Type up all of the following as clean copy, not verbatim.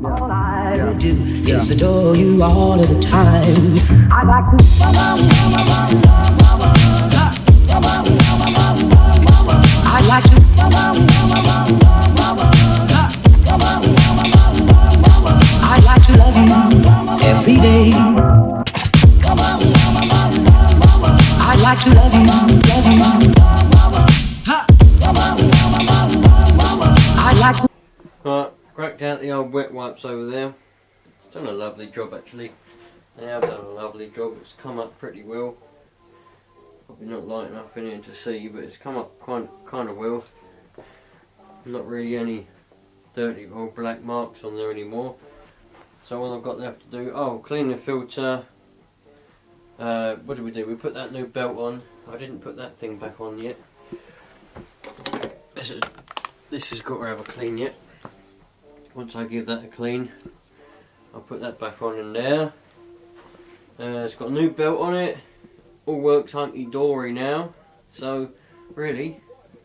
All I do is adore you all of the time. I like to. I like to. I like to love you every day. I like to love you, love you. I like to. Right, cracked out the old wet wipes over there. It's done a lovely job actually. They have done a lovely job. It's come up pretty well. Probably not light enough in here to see, but it's come up kind of well. Not really any dirty or black marks on there anymore. So all I've got left to do, clean the filter. What did we do? We put that new belt on. I didn't put that thing back on yet. This has got to have a clean yet. Once I give that a clean, I'll put that back on in there. It's got a new belt on it. All works hunky-dory now. So really,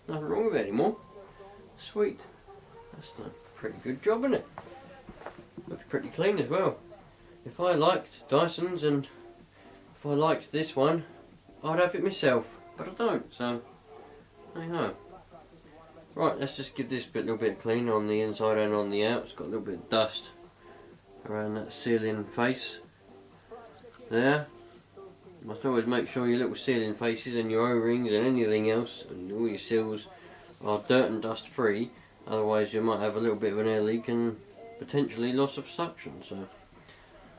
nothing wrong with it anymore. Sweet. That's a pretty good job, isn't it? Looks pretty clean as well. If I liked Dyson's and if I liked this one, I'd have it myself. But I don't, so I know. Right, let's just give this little bit clean on the inside and on the out. It's got a little bit of dust around that ceiling face there. You must always make sure your little ceiling faces and your O-rings and anything else and all your seals are dirt and dust free, otherwise you might have a little bit of an air leak and potentially loss of suction, so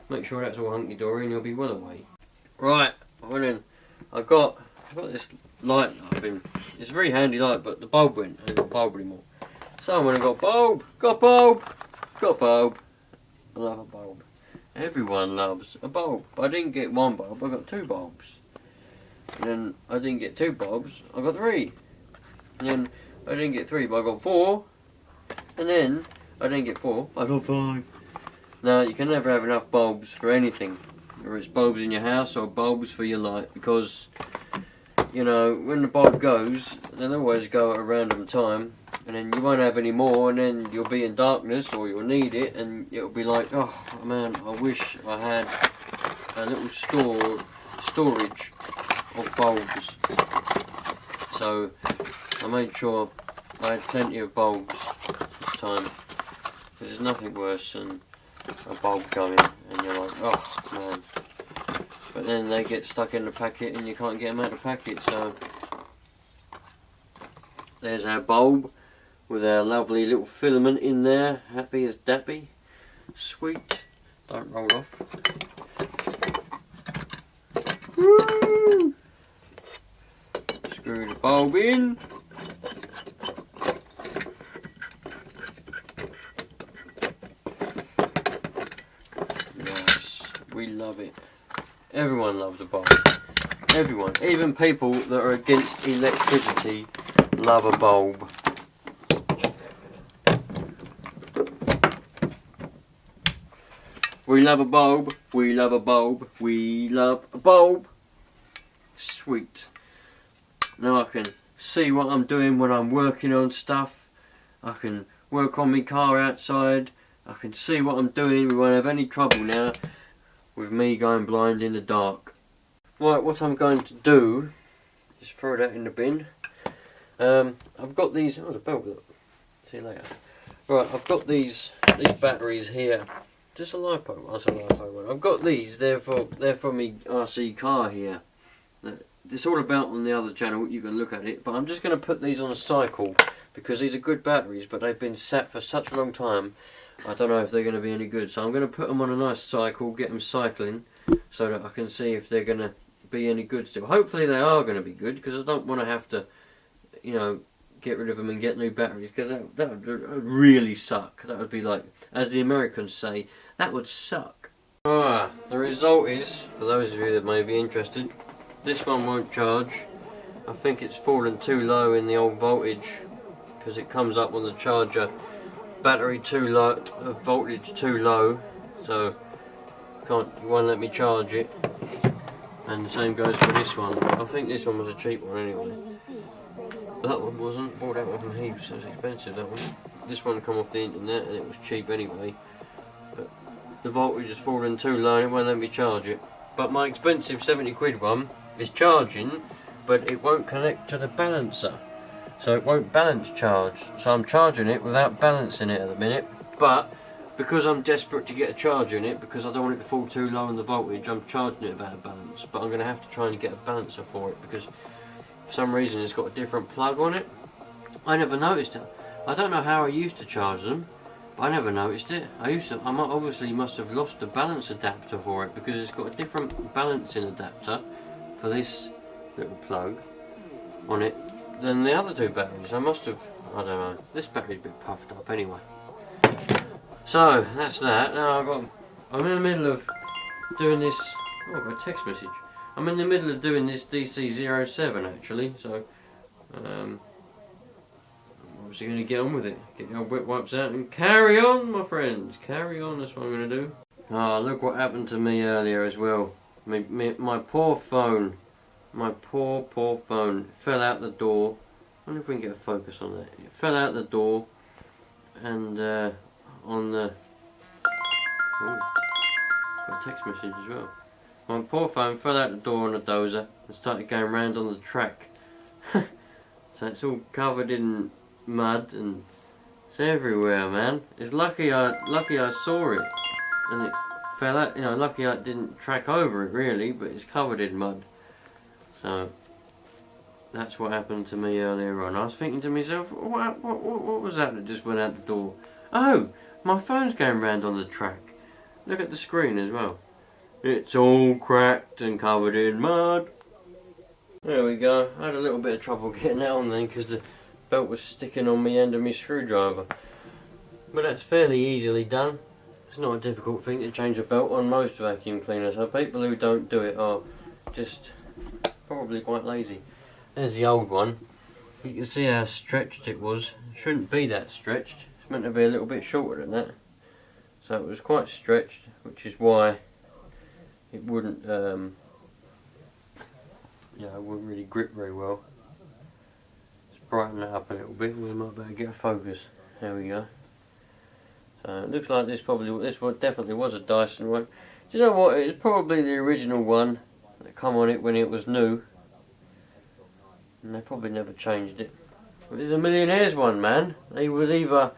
make sure that's all hunky-dory and you'll be well away. Right, well then, I've got this light that I've been, it's a very handy light, but the bulb went, I ain't got a bulb anymore. So when I got bulb, got bulb, I love a bulb. Everyone loves a bulb. I didn't get one bulb, I got two bulbs. And then I didn't get two bulbs, I got three. And then I didn't get three, but I got four. And then I didn't get four, I got five. Now you can never have enough bulbs for anything. Whether it's bulbs in your house or bulbs for your light, because you know, when the bulb goes, they'll always go at a random time, and then you won't have any more, and then you'll be in darkness, or you'll need it, and it'll be like, oh man, I wish I had a little storage of bulbs. So I made sure I had plenty of bulbs this time. There's nothing worse than a bulb going, and you're like, oh man. But then they get stuck in the packet and you can't get them out of the packet, so there's our bulb with our lovely little filament in there, happy as dappy. Sweet. Don't roll off. Woo! Screw the bulb in. Yes, we love it. Everyone loves a bulb. Everyone. Even people that are against electricity love a bulb. We love a bulb. We love a bulb. We love a bulb. Sweet. Now I can see what I'm doing when I'm working on stuff. I can work on my car outside. I can see what I'm doing. We won't have any trouble now with me going blind in the dark. Right, what I'm going to do is throw that in the bin. I've got these. Oh, the bell. See you later. Right, I've got these batteries here. Just a LiPo. That's a LiPo one. I've got these. They're for me RC car here. It's all about on the other channel. You can look at it. But I'm just going to put these on a cycle because these are good batteries. But they've been sat for such a long time. I don't know if they're going to be any good, so I'm going to put them on a nice cycle, get them cycling, so that I can see if they're going to be any good still. Hopefully they are going to be good, because I don't want to have to, you know, get rid of them and get new batteries, because that would really suck. That would be like, as the Americans say, that would suck. The result is, for those of you that may be interested, this one won't charge. I think it's fallen too low in the old voltage, because it comes up on the charger. Battery too low, voltage too low, so it won't let me charge it. And the same goes for this one. I think this one was a cheap one anyway. That one wasn't. Bought that one from Heaps. It was expensive, that one. This one come off the internet and it was cheap anyway. the voltage has fallen too low and it won't let me charge it. But my expensive 70 quid one is charging, but it won't connect to the balancer. So it won't balance charge. So I'm charging it without balancing it at the minute. But because I'm desperate to get a charge in it, because I don't want it to fall too low in the voltage, I'm charging it without a balance. But I'm going to have to try and get a balancer for it, because for some reason it's got a different plug on it. I never noticed it. I don't know how I used to charge them, but I never noticed it. I obviously must have lost the balance adapter for it, because it's got a different balancing adapter for this little plug on it than the other two batteries. I must have, I don't know. This battery's a bit puffed up anyway. So that's that. Now I'm in the middle of doing this. Oh, I've got a text message. I'm in the middle of doing this DC07 actually. So I'm obviously going to get on with it. Get the old wet wipes out and carry on, my friends. Carry on. That's what I'm going to do. Oh, look what happened to me earlier as well. My poor phone. My poor phone fell out the door. I wonder if we can get a focus on that. It fell out the door and on the... Oh, got a text message as well. My poor phone fell out the door on a dozer and started going round on the track. So it's all covered in mud and it's everywhere, man. It's lucky I saw it and it fell out. You know, lucky I didn't track over it really, but it's covered in mud. So that's what happened to me earlier on. I was thinking to myself, what was that just went out the door? Oh, my phone's going round on the track. Look at the screen as well. It's all cracked and covered in mud. There we go. I had a little bit of trouble getting that on then because the belt was sticking on the end of my screwdriver. But that's fairly easily done. It's not a difficult thing to change a belt on most vacuum cleaners. So people who don't do it are just probably quite lazy. There's the old one. You can see how stretched it was. It shouldn't be that stretched. It's meant to be a little bit shorter than that. So it was quite stretched, which is why it wouldn't it wouldn't really grip very well. Let's brighten that up a little bit. We might better get a focus. There we go. So it looks like this definitely was a Dyson one. Do you know what? It's probably the original one that come on it when it was new, and they probably never changed it. But it's a millionaire's one, man. They would either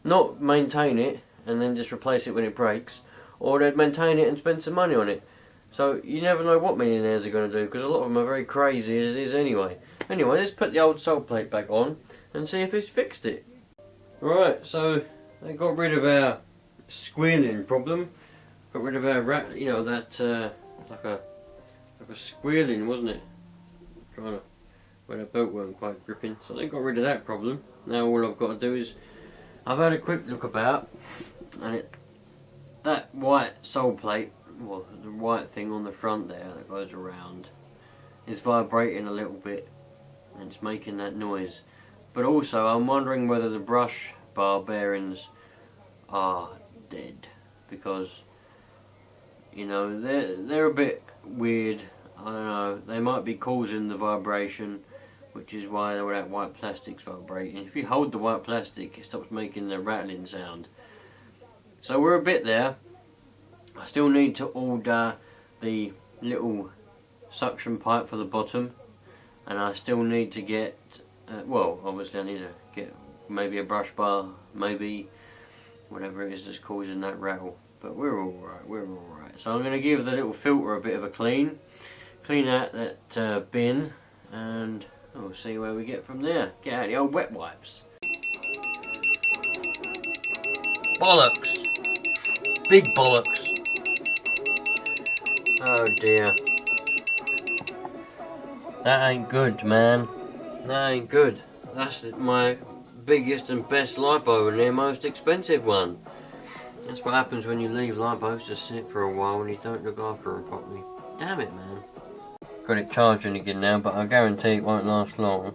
not maintain it and then just replace it when it breaks, or they'd maintain it and spend some money on it. So you never know what millionaires are going to do, because a lot of them are very crazy as it is anyway. Anyway, let's put the old sole plate back on and see if it's fixed it. Right, so they got rid of our squealing problem. Got rid of our rat, you know, that like a squealing, wasn't it? Trying to, where the belt weren't quite gripping. So they got rid of that problem. Now all I've got to do is, I've had a quick look about, and that white sole plate, well, the white thing on the front there that goes around, is vibrating a little bit, and it's making that noise. But also, I'm wondering whether the brush bar bearings are dead, because, you know, they're a bit weird. I don't know, they might be causing the vibration, which is why all that white plastic's vibrating. If you hold the white plastic, it stops making the rattling sound. So we're a bit there. I still need to order the little suction pipe for the bottom, and I still need to get, well, obviously I need to get maybe a brush bar, maybe whatever it is that's causing that rattle. But we're alright, we're alright. So I'm going to give the little filter a bit of a clean out that bin, and we'll see where we get from there. Get out the old wet wipes. Bollocks! Big bollocks! Oh dear. That ain't good, man. That ain't good. That's my biggest and best LiPo and their most expensive one. That's what happens when you leave LiPos to sit for a while and you don't look after them properly. Damn it, man. Got it charging again now, but I guarantee it won't last long.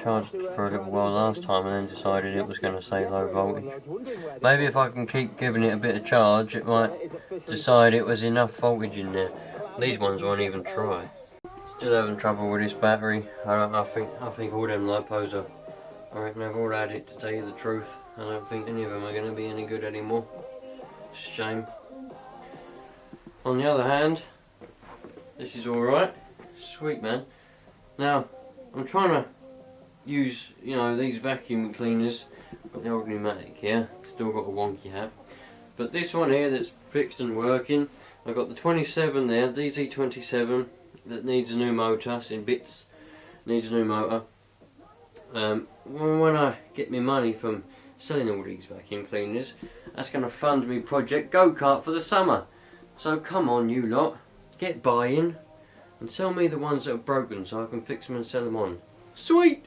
Charged for a little while last time and then decided it was going to say low voltage. Maybe if I can keep giving it a bit of charge, it might decide it was enough voltage in there. These ones won't even try. Still having trouble with this battery. I think all them LiPos are, I reckon they've all had it, to tell you the truth. I don't think any of them are going to be any good anymore. It's a shame. On the other hand, this is alright. Sweet, man. Now, I'm trying to use, you know, these vacuum cleaners. Got the old pneumatic here. Still got a wonky hat. But this one here that's fixed and working, I've got the 27 there, DZ27, that needs a new motor. It's in bits. Needs a new motor. When I get my money from selling all these vacuum cleaners, that's going to fund me project go-kart for the summer. So come on, you lot, get buying and sell me the ones that are broken so I can fix them and sell them on. Sweet!